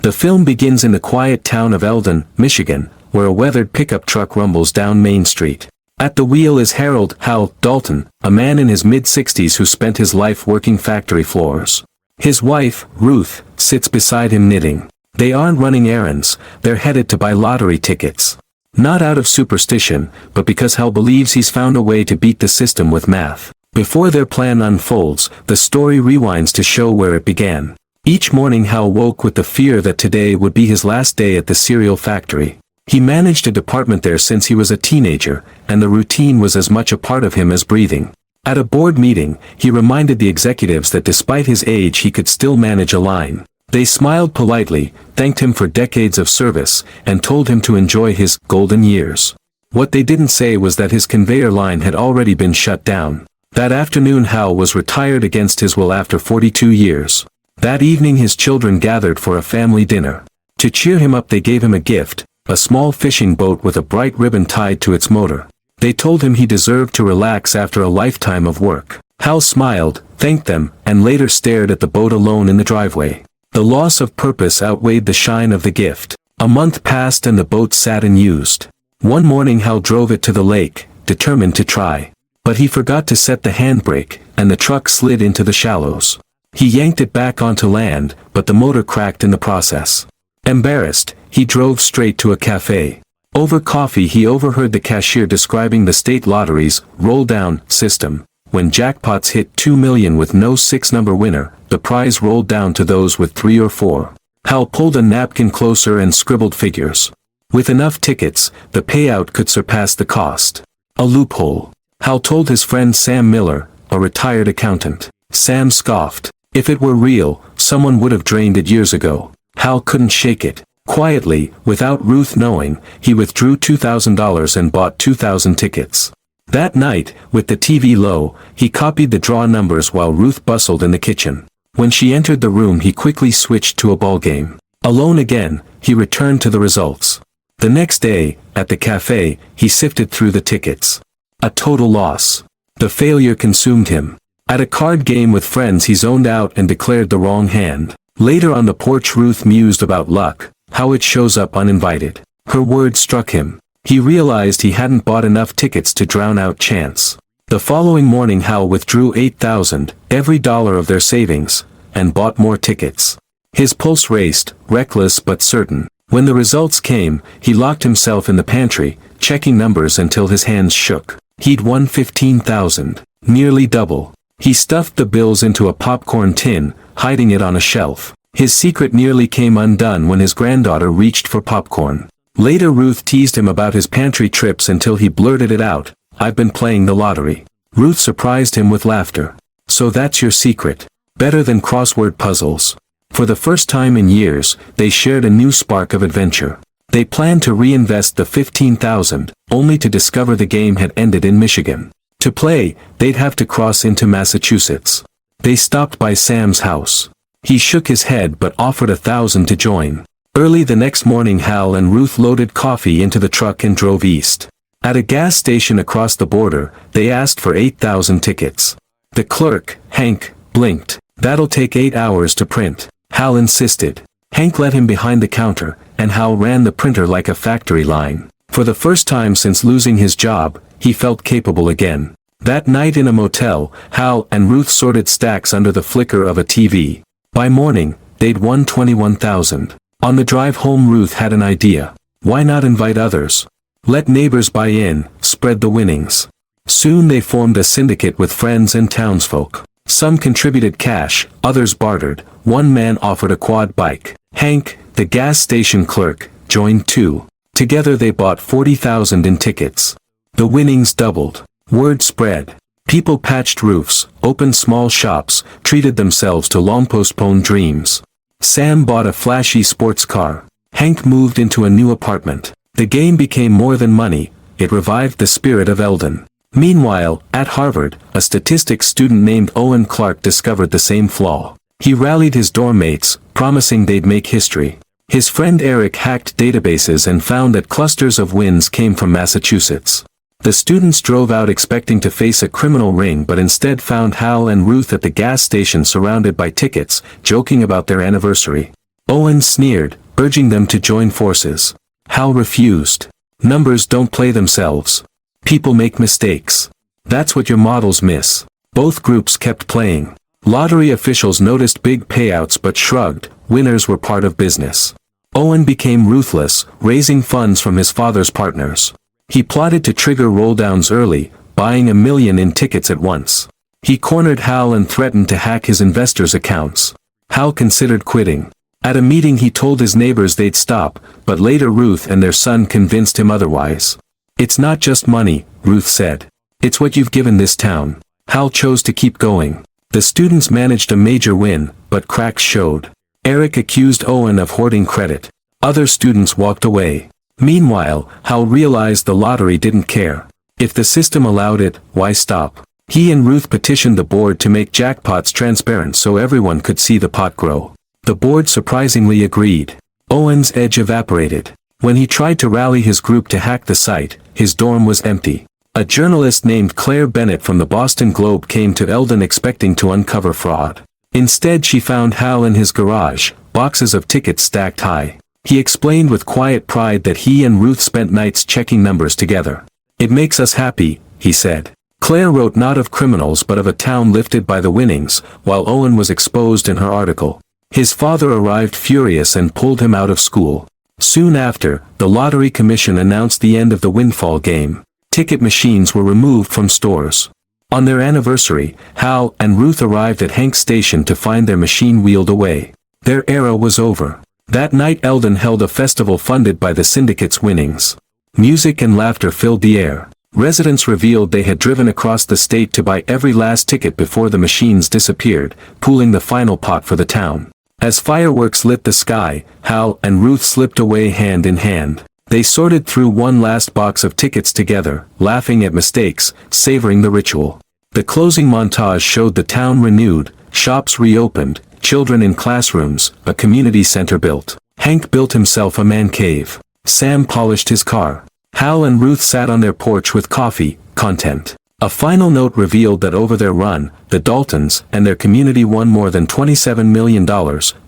The film begins in the quiet town of Eldon, Michigan, where a weathered pickup truck rumbles down Main Street. At the wheel is Harold "Hal" Dalton, a man in his mid-60s who spent his life working factory floors. His wife, Ruth, sits beside him knitting. They aren't running errands, they're headed to buy lottery tickets. Not out of superstition, but because Hal believes he's found a way to beat the system with math. Before their plan unfolds, the story rewinds to show where it began. Each morning Hal woke with the fear that today would be his last day at the cereal factory. He managed a department there since he was a teenager, and the routine was as much a part of him as breathing. At a board meeting, he reminded the executives that despite his age he could still manage a line. They smiled politely, thanked him for decades of service, and told him to enjoy his golden years. What they didn't say was that his conveyor line had already been shut down. That afternoon Hal was retired against his will after 42 years. That evening his children gathered for a family dinner. To cheer him up they gave him a gift, a small fishing boat with a bright ribbon tied to its motor. They told him he deserved to relax after a lifetime of work. Hal smiled, thanked them, and later stared at the boat alone in the driveway. The loss of purpose outweighed the shine of the gift. A month passed and the boat sat unused. One morning Hal drove it to the lake, determined to try. But he forgot to set the handbrake, and the truck slid into the shallows. He yanked it back onto land, but the motor cracked in the process. Embarrassed, he drove straight to a cafe. Over coffee he overheard the cashier describing the state lottery's roll-down system. When jackpots hit 2 million with no 6-number winner, the prize rolled down to those with 3 or 4. Hal pulled a napkin closer and scribbled figures. With enough tickets, the payout could surpass the cost. A loophole. Hal told his friend Sam Miller, a retired accountant. Sam scoffed. If it were real, someone would have drained it years ago. Hal couldn't shake it. Quietly, without Ruth knowing, he withdrew $2,000 and bought 2,000 tickets. That night, with the TV low, he copied the draw numbers while Ruth bustled in the kitchen. When she entered the room he quickly switched to a ball game. Alone again, he returned to the results. The next day, at the cafe, he sifted through the tickets. A total loss. The failure consumed him. At a card game with friends he zoned out and declared the wrong hand. Later on the porch Ruth mused about luck, how it shows up uninvited. Her words struck him. He realized he hadn't bought enough tickets to drown out chance. The following morning Hal withdrew $8,000, every dollar of their savings, and bought more tickets. His pulse raced, reckless but certain. When the results came, he locked himself in the pantry, checking numbers until his hands shook. He'd won $15,000, nearly double. He stuffed the bills into a popcorn tin, hiding it on a shelf. His secret nearly came undone when his granddaughter reached for popcorn. Later Ruth teased him about his pantry trips until he blurted it out, "I've been playing the lottery." Ruth surprised him with laughter. "So that's your secret? Better than crossword puzzles." For the first time in years, they shared a new spark of adventure. They planned to reinvest the $15,000, only to discover the game had ended in Michigan. To play, they'd have to cross into Massachusetts. They stopped by Sam's house. He shook his head but offered $1,000 to join. Early the next morning Hal and Ruth loaded coffee into the truck and drove east. At a gas station across the border, they asked for 8,000 tickets. The clerk, Hank, blinked. "That'll take 8 hours to print." Hal insisted. Hank led him behind the counter, and Hal ran the printer like a factory line. For the first time since losing his job, he felt capable again. That night in a motel, Hal and Ruth sorted stacks under the flicker of a TV. By morning, they'd won $21,000. On the drive home Ruth had an idea. Why not invite others? Let neighbors buy in, spread the winnings. Soon they formed a syndicate with friends and townsfolk. Some contributed cash, others bartered. One man offered a quad bike. Hank, the gas station clerk, joined too. Together they bought 40,000 in tickets. The winnings doubled. Word spread. People patched roofs, opened small shops, treated themselves to long-postponed dreams. Sam bought a flashy sports car. Hank moved into a new apartment. The game became more than money, it revived the spirit of Eldon. Meanwhile, at Harvard, a statistics student named Owen Clark discovered the same flaw. He rallied his dorm mates, promising they'd make history. His friend Eric hacked databases and found that clusters of wins came from Massachusetts. The students drove out expecting to face a criminal ring but instead found Hal and Ruth at the gas station surrounded by tickets, joking about their anniversary. Owen sneered, urging them to join forces. Hal refused. Numbers don't play themselves. People make mistakes. That's what your models miss. Both groups kept playing. Lottery officials noticed big payouts but shrugged. Winners were part of business. Owen became ruthless, raising funds from his father's partners. He plotted to trigger rolldowns early, buying $1 million in tickets at once. He cornered Hal and threatened to hack his investors' accounts. Hal considered quitting. At a meeting he told his neighbors they'd stop, but later Ruth and their son convinced him otherwise. "It's not just money," Ruth said. "It's what you've given this town." Hal chose to keep going. The students managed a major win, but cracks showed. Eric accused Owen of hoarding credit. Other students walked away. Meanwhile, Hal realized the lottery didn't care. If the system allowed it, why stop? He and Ruth petitioned the board to make jackpots transparent so everyone could see the pot grow. The board surprisingly agreed. Owen's edge evaporated. When he tried to rally his group to hack the site, his dorm was empty. A journalist named Claire Bennett from the Boston Globe came to Eldon expecting to uncover fraud. Instead she found Hal in his garage, boxes of tickets stacked high. He explained with quiet pride that he and Ruth spent nights checking numbers together. "It makes us happy," he said. Claire wrote not of criminals but of a town lifted by the winnings, while Owen was exposed in her article. His father arrived furious and pulled him out of school. Soon after, the Lottery Commission announced the end of the windfall game. Ticket machines were removed from stores. On their anniversary, Hal and Ruth arrived at Hank's station to find their machine wheeled away. Their era was over. That night Eldon held a festival funded by the syndicate's winnings. Music and laughter filled the air. Residents revealed they had driven across the state to buy every last ticket before the machines disappeared, pooling the final pot for the town. As fireworks lit the sky, Hal and Ruth slipped away hand in hand. They sorted through one last box of tickets together, laughing at mistakes, savoring the ritual. The closing montage showed the town renewed, shops reopened, children in classrooms, a community center built. Hank built himself a man cave. Sam polished his car. Hal and Ruth sat on their porch with coffee, content. A final note revealed that over their run, the Daltons and their community won more than $27 million,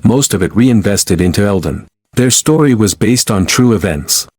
most of it reinvested into Eldon. Their story was based on true events.